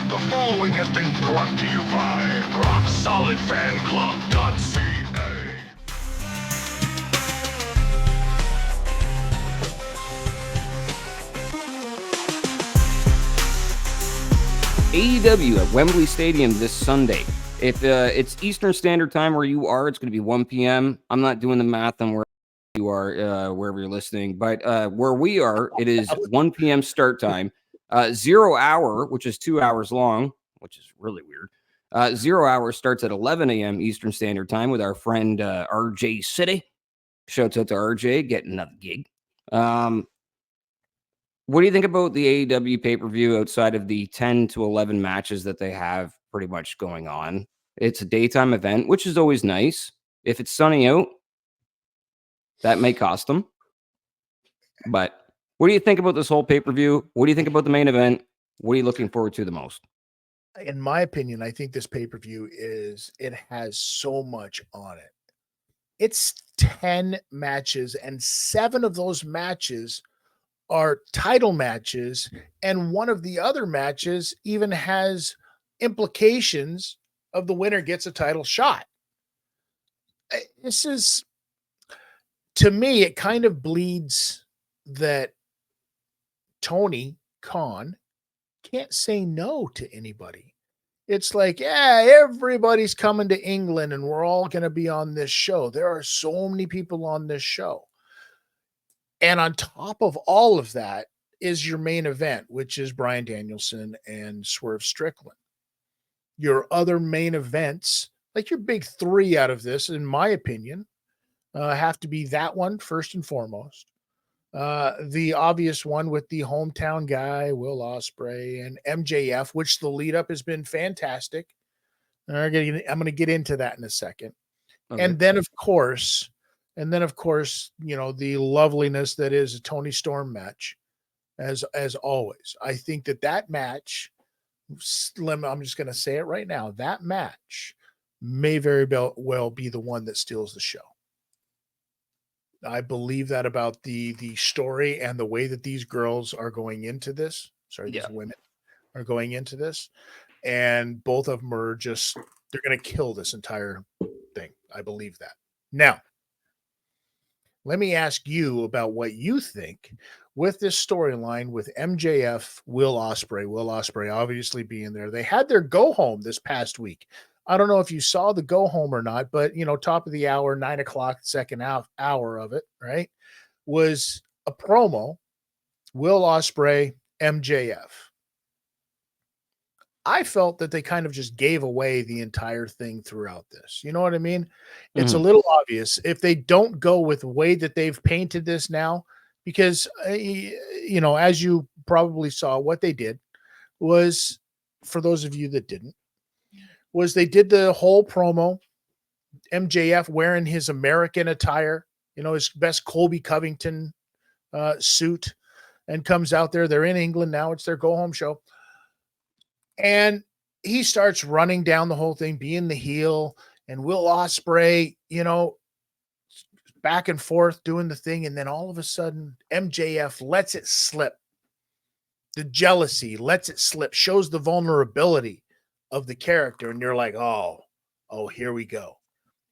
The following has been brought to you by RockSolidFanClub.ca. AEW at Wembley Stadium this Sunday. If it's Eastern Standard Time where you are, it's going to be 1 p.m. I'm not doing the math on where you are, wherever you're listening, but where we are, it is 1 p.m. start time. 0 hour, which is 2 hours long, which is really weird. 0 hour starts at 11 a.m. Eastern Standard Time with our friend RJ City. Shouts out to RJ getting another gig. What do you think about the AEW pay-per-view outside of the 10 to 11 matches that they have pretty much going on? It's a daytime event, which is always nice. If it's sunny out, that may cost them. But what do you think about this whole pay-per-view? What do you think about the main event? What are you looking forward to the most? In my opinion, I think this pay-per-view it has so much on it. It's 10 matches, and 7 of those matches are title matches, and one of the other matches even has implications of the winner gets a title shot. This is, to me, it kind of bleeds that Tony Khan can't say no to anybody. It's like, yeah, everybody's coming to England and we're all going to be on this show. There are so many people on this show. And on top of all of that is your main event, which is Bryan Danielson and Swerve Strickland. Your other main events, like your big 3 out of this, in my opinion, have to be that one first and foremost. The obvious one with the hometown guy, Will Ospreay, and MJF, which the lead up has been fantastic. I'm going to get into that in a second. Okay. And then, of course, the loveliness that is a Tony Storm match, as always. I think that match, I'm just going to say it right now, that match may very well be the one that steals the show. I believe that about the story and the way that these girls are going into this. These women are going into this, and both of them are they're going to kill this entire thing. I believe that. Now, let me ask you about what you think with this storyline with MJF, Will Ospreay obviously being there. They had their go home this past week. I don't know if you saw the go home or not, but top of the hour, 9 o'clock, second hour of it, right, was a promo. Will Ospreay, MJF. I felt that they kind of just gave away the entire thing throughout this. You know what I mean? Mm-hmm. It's a little obvious if they don't go with the way that they've painted this now, because, as you probably saw, what they did was, for those of you that didn't, was they did the whole promo, MJF wearing his American attire, his best Colby Covington suit, and comes out there. They're in England now. It's their go-home show. And he starts running down the whole thing, being the heel, and Will Ospreay, back and forth doing the thing. And then all of a sudden, MJF lets it slip. The jealousy lets it slip, shows the vulnerability of the character, and you're like, oh, here we go.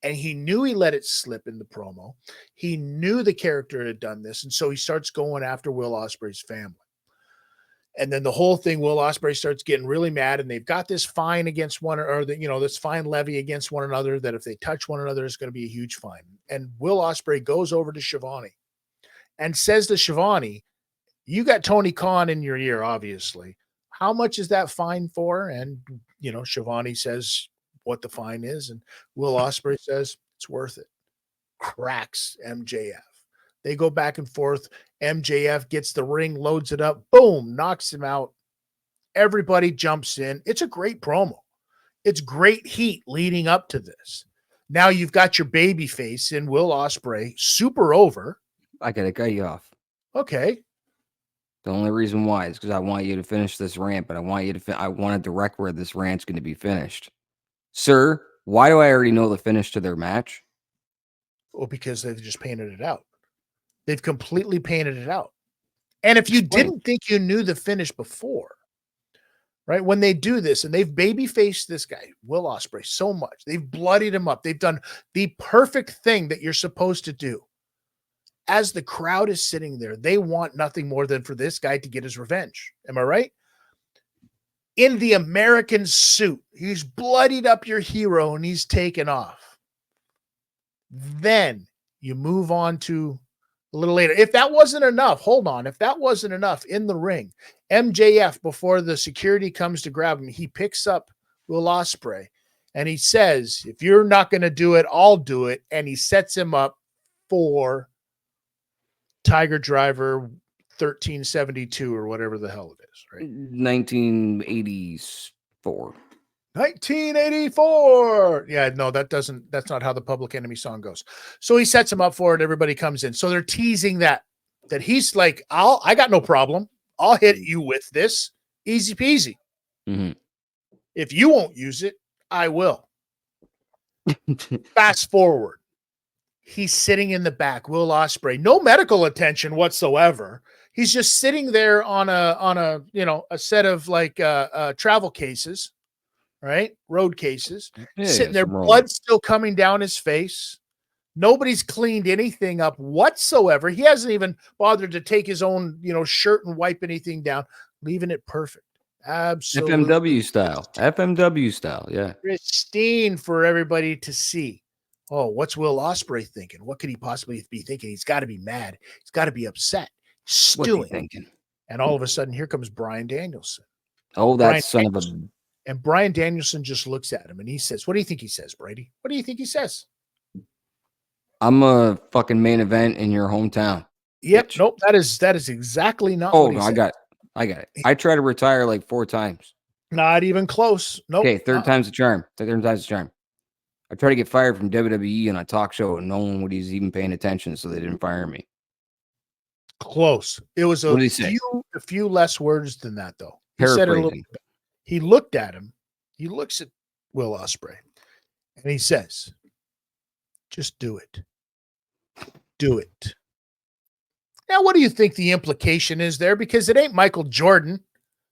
And he knew he let it slip in the promo. He knew the character had done this, and so he starts going after Will Ospreay's family. And then the whole thing, Will Ospreay starts getting really mad, and they've got this fine against this fine levy against one another that if they touch one another, it's going to be a huge fine. And Will Ospreay goes over to Shivani and says to Shivani, you got Tony Khan in your ear, obviously. How much is that fine for? And, Shivani says what the fine is. And Will Ospreay says it's worth it. Cracks MJF. They go back and forth. MJF gets the ring, loads it up. Boom, knocks him out. Everybody jumps in. It's a great promo. It's great heat leading up to this. Now you've got your baby face in Will Ospreay, super over. I got to cut you off. Okay. The only reason why is because I want you to finish this rant, but I want to direct where this rant's going to be finished. Sir, why do I already know the finish to their match? Well, because they've just painted it out. They've completely painted it out. And if you didn't think you knew the finish before, right? When they do this and they've baby-faced this guy, Will Ospreay, so much. They've bloodied him up. They've done the perfect thing that you're supposed to do. As the crowd is sitting there, they want nothing more than for this guy to get his revenge. Am I right? In the American suit, he's bloodied up your hero and he's taken off. Then you move on to a little later. If that wasn't enough, hold on. If that wasn't enough in the ring, MJF, before the security comes to grab him, he picks up Will Ospreay and he says, if you're not going to do it, I'll do it. And he sets him up for Tiger Driver 1372 or whatever the hell it is, right? 1984. 1984. Yeah, no, that's not how the Public Enemy song goes. So he sets him up for it. Everybody comes in. So they're teasing that he's like, I got no problem. I'll hit you with this. Easy peasy. Mm-hmm. If you won't use it, I will. Fast forward. He's sitting in the back, Will Ospreay, no medical attention whatsoever. He's just sitting there on a set of like travel cases, right? Road cases, sitting there, blood still coming down his face. Nobody's cleaned anything up whatsoever. He hasn't even bothered to take his own, shirt and wipe anything down, leaving it perfect. Absolutely. FMW style. Yeah. Pristine for everybody to see. Oh, what's Will Ospreay thinking? What could he possibly be thinking? He's got to be mad. He's got to be upset. Stewing. What's he thinking? And all of a sudden, here comes Bryan Danielson. Oh, that son of a... And Bryan Danielson just looks at him and he says, what do you think he says, Bradie? What do you think he says? I'm a fucking main event in your hometown. Yep. Bitch. Nope. That is exactly not what he said. I got it. I tried to retire like 4 times. Not even close. Nope. Okay, third time's the charm. Third time's the charm. I tried to get fired from WWE on a talk show and no one was even paying attention, so they didn't fire me. Close. It was a few less words than that, though. He said it a little bit. He looked at him. He looks at Will Ospreay, and he says, just do it. Do it. Now, what do you think the implication is there? Because it ain't Michael Jordan.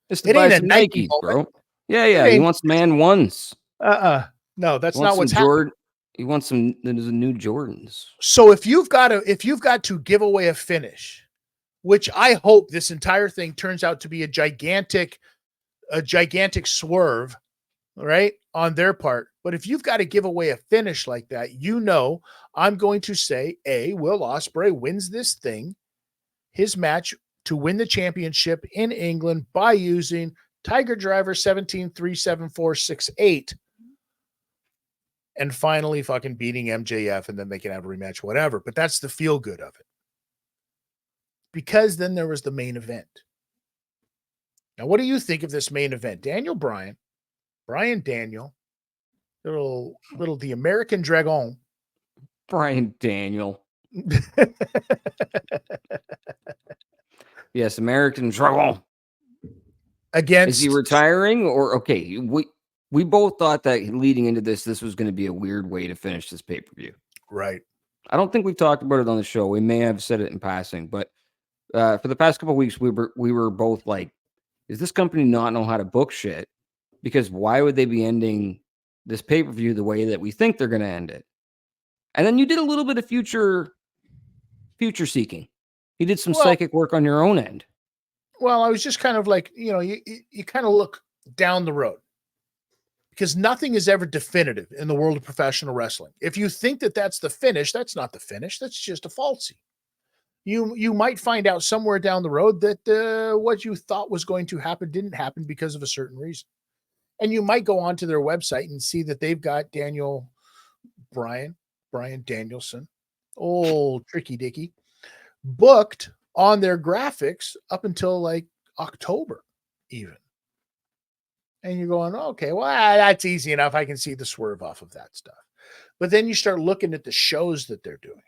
It ain't a Nike, bro. Yeah. He wants man ones. No, that's not what's happening. He wants some new Jordans. So if you've got to give away a finish, which I hope this entire thing turns out to be a gigantic swerve, right, on their part. But if you've got to give away a finish like that, I'm going to say, Will Ospreay wins this thing, his match to win the championship in England by using Tiger Driver 17-3-7-4-6-8. And finally fucking beating MJF, and then they can have a rematch, whatever. But that's the feel good of it. Because then there was the main event. Now, what do you think of this main event? Bryan Daniel, little the American Dragon. Bryan Daniel. Yes, American Dragon. Against... Is he retiring or okay? We both thought that leading into this was going to be a weird way to finish this pay-per-view. Right. I don't think we've talked about it on the show. We may have said it in passing, but for the past couple of weeks, we were both like, does this company not know how to book shit? Because why would they be ending this pay-per-view the way that we think they're going to end it? And then you did a little bit of future seeking. You did some psychic work on your own end. Well, I was just kind of like, you kind of look down the road. Because nothing is ever definitive in the world of professional wrestling. If you think that that's the finish, that's not the finish. That's just a falsie. You might find out somewhere down the road that what you thought was going to happen didn't happen because of a certain reason. And you might go onto their website and see that they've got Bryan Danielson, old Tricky Dicky, booked on their graphics up until like October even. And you're going, okay, well, that's easy enough. I can see the swerve off of that stuff. But then you start looking at the shows that they're doing.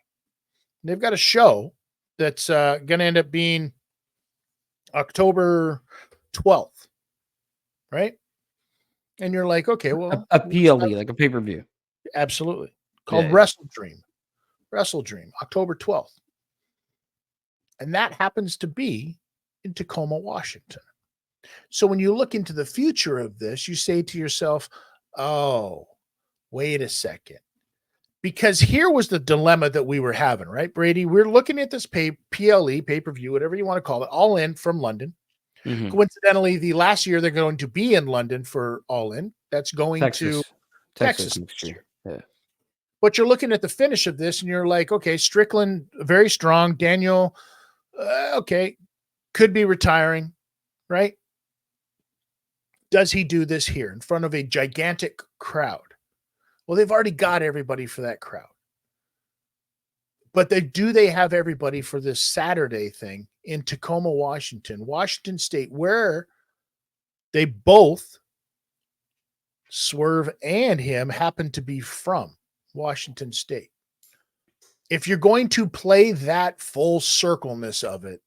And they've got a show that's going to end up being October 12th, right? And you're like, okay, well. A PLE, like a pay-per-view. Absolutely. Called Wrestle Dream, October 12th. And that happens to be in Tacoma, Washington. So when you look into the future of this, you say to yourself, oh, wait a second. Because here was the dilemma that we were having, right, Bradie? We're looking at this PLE, pay-per-view, whatever you want to call it, All In from London. Mhm. Coincidentally, the last year they're going to be in London for All In. That's going to Texas next year. Yeah. But you're looking at the finish of this and you're like, okay, Strickland, very strong. Daniel, okay, could be retiring, right? Does he do this here in front of a gigantic crowd? Well, they've already got everybody for that crowd. But they have everybody for this Saturday thing in Tacoma, Washington State, where they both, Swerve and him, happen to be from Washington State. If you're going to play that full circleness of it,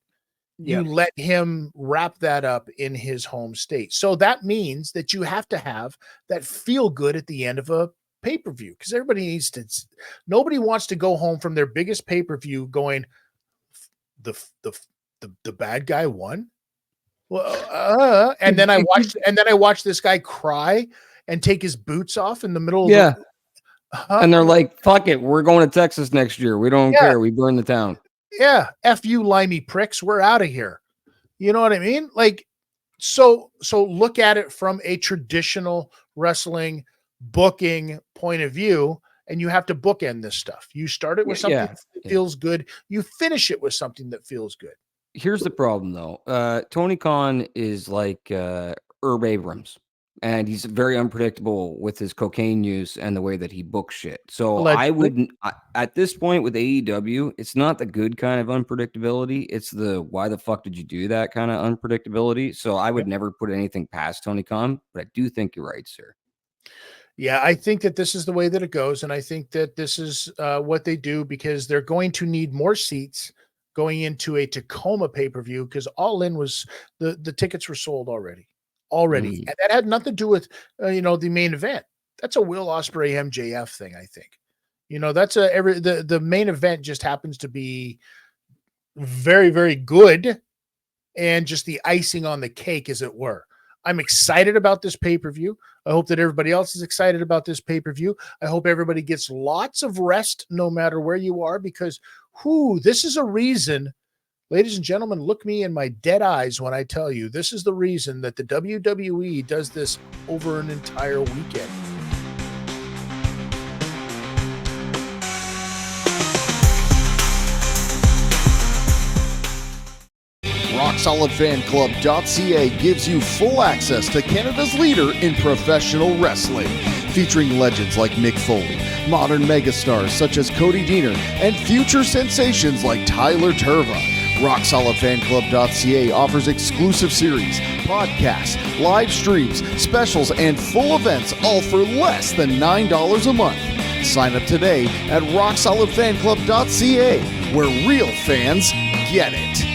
you let him wrap that up in his home state. So that means that you have to have that feel good at the end of a pay-per-view, because nobody wants to go home from their biggest pay-per-view going, the bad guy won. Well, and then I watched this guy cry and take his boots off in the middle of and they're like, fuck it, we're going to Texas next year. We don't care. We burn the town. Yeah. F you limey pricks. We're out of here. You know what I mean? Like, so look at it from a traditional wrestling booking point of view, and you have to bookend this stuff. You start it with something that feels good. You finish it with something that feels good. Here's the problem, though. Tony Khan is like Herb Abrams, and he's very unpredictable with his cocaine use and the way that he books shit. So allegedly. At this point with AEW, it's not the good kind of unpredictability. It's the why the fuck did you do that kind of unpredictability. So I would never put anything past Tony Khan, but I do think you're right, sir. Yeah, I think that this is the way that it goes, and I think that this is what they do, because they're going to need more seats going into a Tacoma pay-per-view, because All In was the tickets were sold already. And that had nothing to do with the main event. That's a Will Ospreay MJF thing, I think. That's the main event just happens to be very, very good, and just the icing on the cake, as it were. I'm excited about this pay-per-view. I hope that everybody else is excited about this pay-per-view. I hope everybody gets lots of rest no matter where you are, because this is a reason, ladies and gentlemen, look me in my dead eyes when I tell you, this is the reason that the WWE does this over an entire weekend. RockSolidFanClub.ca gives you full access to Canada's leader in professional wrestling, featuring legends like Mick Foley, modern megastars such as Cody Deaner, and future sensations like Tyler Turva. RockSolidFanClub.ca offers exclusive series, podcasts, live streams, specials, and full events, all for less than $9 a month. Sign up today at RockSolidFanClub.ca, where real fans get it.